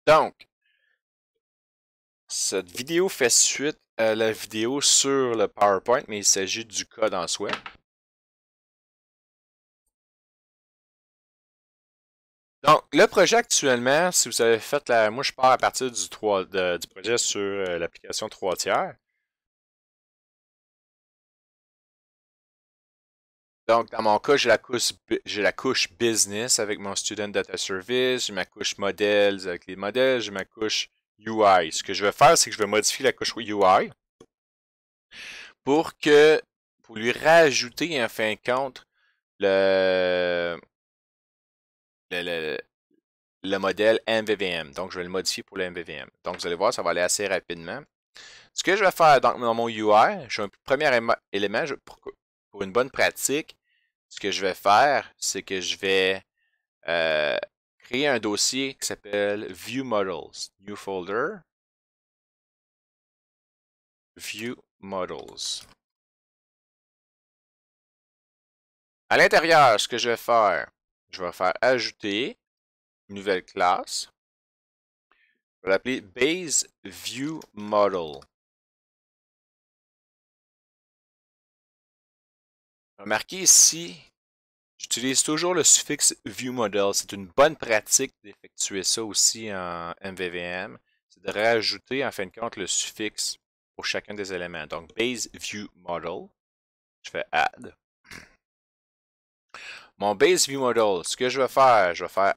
Donc, cette vidéo fait suite à la vidéo sur le PowerPoint, mais il s'agit du code en soi. Donc, le projet actuellement, si vous avez fait la... Moi, je pars à partir du projet sur l'application 3 tiers. Donc, dans mon cas, j'ai la couche business avec mon Student Data Service, j'ai ma couche modèles avec les modèles, j'ai ma couche UI. Ce que je vais faire, c'est que je vais modifier la couche UI pour que, pour lui rajouter en fin de compte le, le, le- le modèle MVVM. Donc, je vais le modifier pour le MVVM. Donc, vous allez voir, ça va aller assez rapidement. Ce que je vais faire dans mon UI, j'ai un premier élément pour une bonne pratique. Ce que je vais faire, c'est que je vais euh, créer un dossier qui s'appelle View Models. New folder, View Models. À l'intérieur, ce que je vais faire ajouter une nouvelle classe. Je vais l'appeler Base View Model. Remarquez ici, j'utilise toujours le suffixe ViewModel. C'est une bonne pratique d'effectuer ça aussi en MVVM. C'est de rajouter en fin de compte le suffixe pour chacun des éléments. Donc, Base View Model, je fais Add. Mon Base View Model, ce que je vais faire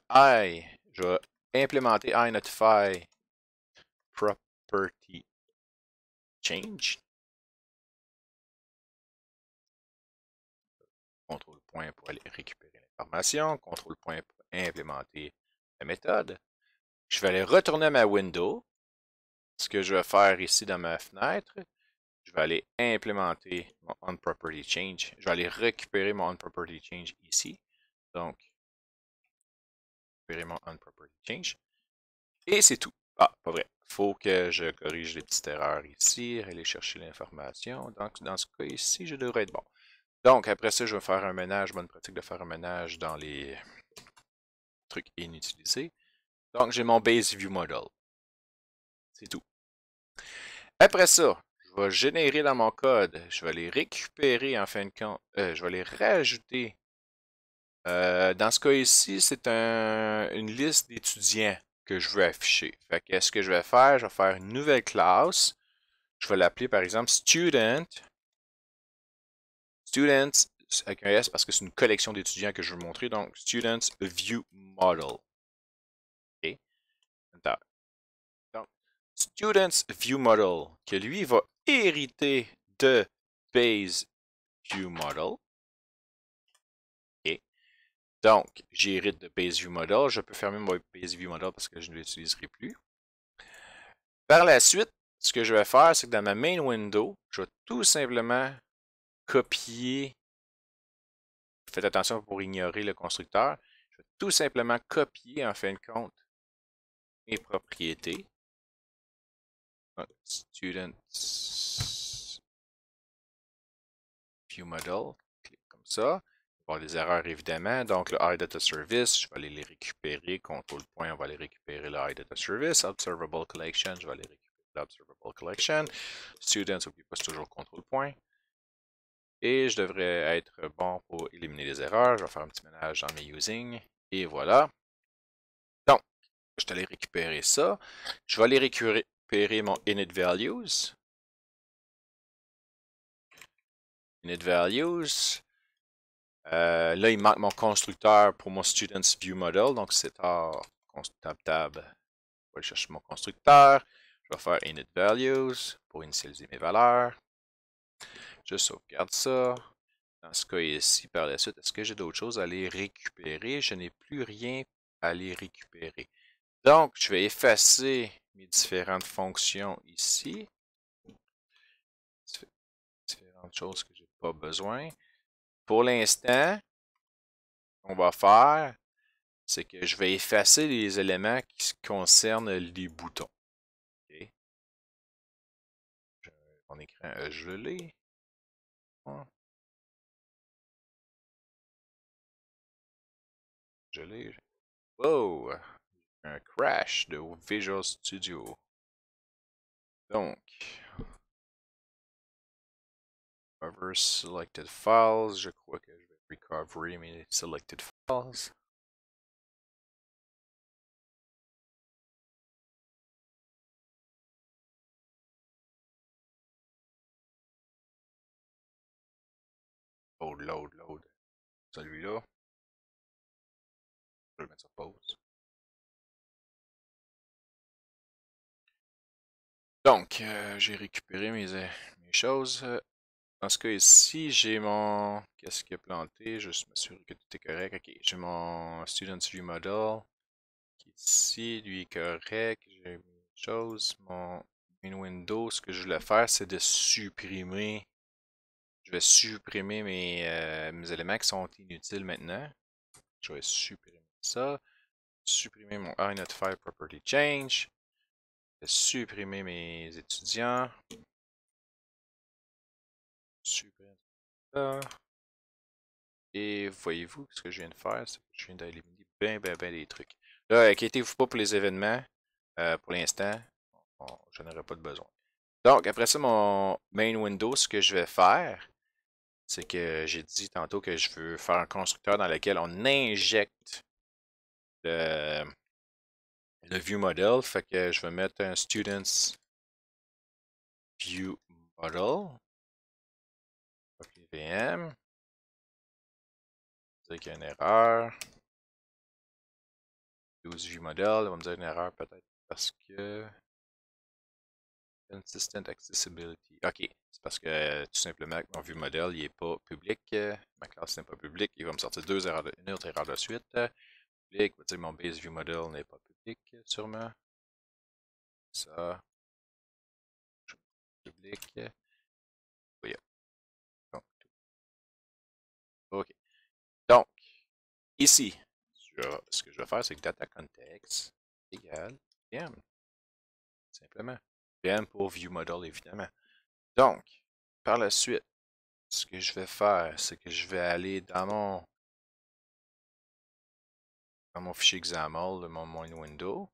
I, je vais implémenter iNotify Property Change. Contrôle point pour aller récupérer l'information. Contrôle point pour implémenter la méthode. Je vais aller retourner à ma window. Ce que je vais faire ici dans ma fenêtre, je vais aller implémenter mon onProperty change. Je vais aller récupérer mon onProperty change ici. Donc, récupérer mon onProperty change. Et c'est tout. Ah, pas vrai. Il faut que je corrige les petites erreurs ici, aller chercher l'information. Donc, dans ce cas ici, je devrais être bon. Donc, après ça, je vais faire un ménage, bonne pratique de faire un ménage dans les trucs inutilisés. Donc, j'ai mon Base View Model. C'est tout. Après ça, je vais générer dans mon code, je vais les récupérer en fin de compte, je vais les rajouter. Dans ce cas ici, c'est une liste d'étudiants que je veux afficher. Fait que ce que je vais faire une nouvelle classe. Je vais l'appeler par exemple Students avec un S parce que c'est une collection d'étudiants que je veux montrer. Donc, Students View Model. OK. Donc, Students View Model, que lui va hériter de Base View Model. OK. Donc, j'hérite de Base View Model. Je peux fermer mon Base View Model parce que je ne l'utiliserai plus. Par la suite, ce que je vais faire, c'est que dans ma main window, je vais tout simplement copier. Faites attention pour ignorer le constructeur. Je vais tout simplement copier, en fin de compte, mes propriétés. Students View Model. Clique comme ça. Il va y avoir des erreurs évidemment. Donc, le iData Service, je vais aller les récupérer. Contrôle point, on va aller récupérer le iData Service. Observable Collection, je vais aller récupérer l'Observable Collection. Students, n'oublie pas, c'est toujours contrôle point. Et je devrais être bon pour éliminer les erreurs. Je vais faire un petit ménage dans mes using. Et voilà. Donc, je vais aller récupérer ça. Je vais aller récupérer mon init values. Init values. Là, il manque mon constructeur pour mon Students View Model. Donc, c'est tab. Je vais aller chercher mon constructeur. Je vais faire init values pour initialiser mes valeurs. Je sauvegarde ça. Dans ce cas ici, par la suite, est-ce que j'ai d'autres choses à aller récupérer? Je n'ai plus rien à aller récupérer. Donc, je vais effacer mes différentes fonctions ici. Différentes choses que je n'ai pas besoin. Pour l'instant, ce qu'on va faire, c'est que je vais effacer les éléments qui concernent les boutons. Okay. Mon écran a gelé. Gelé. Wow! un crash de Visual Studio. Donc, recover selected files. Je crois que je vais recover mes selected files. Load. Celui-là, je vais le mettre sur pause. Donc, j'ai récupéré mes choses. Dans ce cas ici, j'ai mon... Qu'est-ce qui est planté? Juste m'assurer que tout est correct. Ok, j'ai mon Student View Model qui est ici. Lui est correct. J'ai mes choses. Mon main window, ce que je voulais faire, c'est de supprimer. Je vais supprimer mes éléments qui sont inutiles maintenant. Je vais supprimer ça. Supprimer mon iNotify Property Change. Je vais supprimer mes étudiants. Supprimer ça. Et voyez-vous, ce que je viens de faire, c'est que je viens d'éliminer bien des trucs. Là, inquiétez-vous pas pour les événements. Pour l'instant, je n'aurai pas de besoin. Donc, après ça, mon main window, ce que je vais faire, c'est que j'ai dit tantôt que je veux faire un constructeur dans lequel on injecte le view model. Fait que je vais mettre un students view model. VM. Dire qu'il y a une erreur. Use view model. Il va me dire une erreur peut-être parce que. Consistent accessibility. Ok, c'est parce que tout simplement mon view model il est pas public. Ma classe n'est pas publique. Il va me sortir une autre erreur de suite. Public, va dire mon base view model n'est pas public, sûrement. Ça, public. Oui. Donc, ok. Donc, ici, ce que je vais faire, c'est que data context égale VM. Simplement. VM pour view model, évidemment. Donc, par la suite, ce que je vais faire, c'est que je vais aller dans mon fichier XAML de mon main window.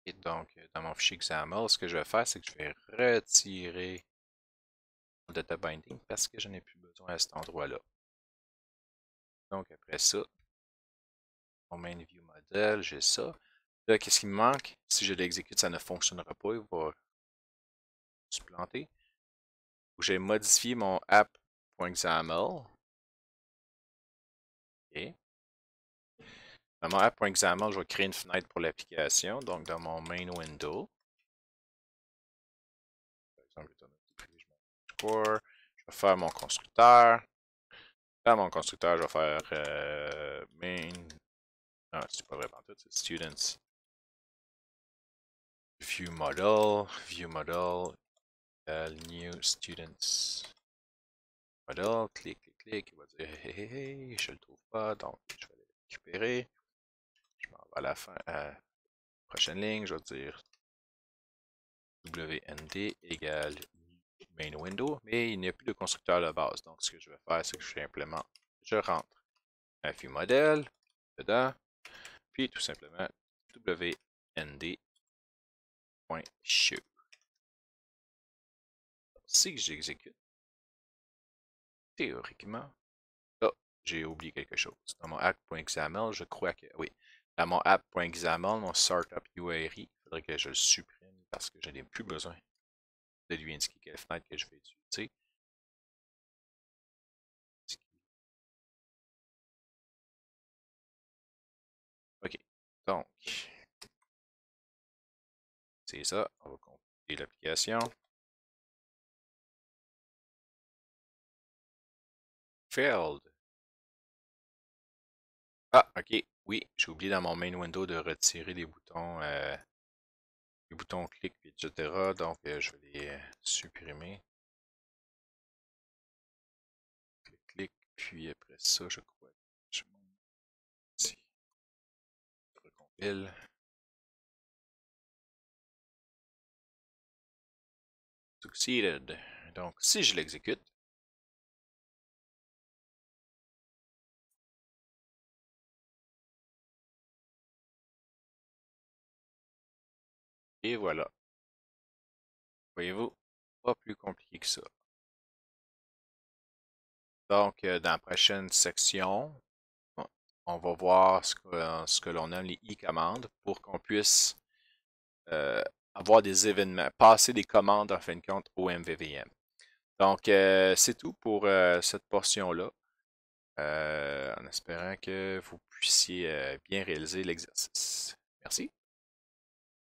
Et donc, dans mon fichier XAML, ce que je vais faire, c'est que je vais retirer mon data binding parce que je n'ai plus besoin à cet endroit-là. Donc, après ça, mon main view model, j'ai ça. Là, qu'est-ce qui me manque? Si je l'exécute, ça ne fonctionnera pas. Il va se planter. J'ai modifié mon app.xaml. OK. Dans mon app.xaml, je vais créer une fenêtre pour l'application. Donc, dans mon main window, par exemple, je vais faire mon constructeur. Dans mon constructeur, je vais faire main. Non, c'est pas vraiment tout, c'est students. View model, new students model, clic, il va dire hey, je le trouve pas, donc je vais le récupérer. Je m'en vais à la fin, prochaine ligne, je vais dire WND égale main window, mais il n'y a plus de constructeur de base. Donc, ce que je vais faire, c'est que je rentre un view model dedans, puis tout simplement WND.show. Si j'exécute, théoriquement, oh, j'ai oublié quelque chose. Dans mon app.xaml, je crois que oui. Dans mon app.xaml, mon startup URI, il faudrait que je le supprime parce que je n'ai plus besoin de lui indiquer quelle fenêtre que je vais utiliser. OK. Donc, c'est ça. On va compiler l'application. Failed. Ah, OK. Oui, j'ai oublié dans mon main window de retirer les boutons clic, etc. Donc, je vais les supprimer. Clic, puis après ça, je crois. Je recompile. Succeeded. Donc, si je l'exécute, et voilà. Voyez-vous, pas plus compliqué que ça. Donc, dans la prochaine section, on va voir ce que l'on a, les e-commandes, pour qu'on puisse avoir des événements, passer des commandes en fin de compte au MVVM. Donc, c'est tout pour cette portion-là, en espérant que vous puissiez bien réaliser l'exercice. Merci.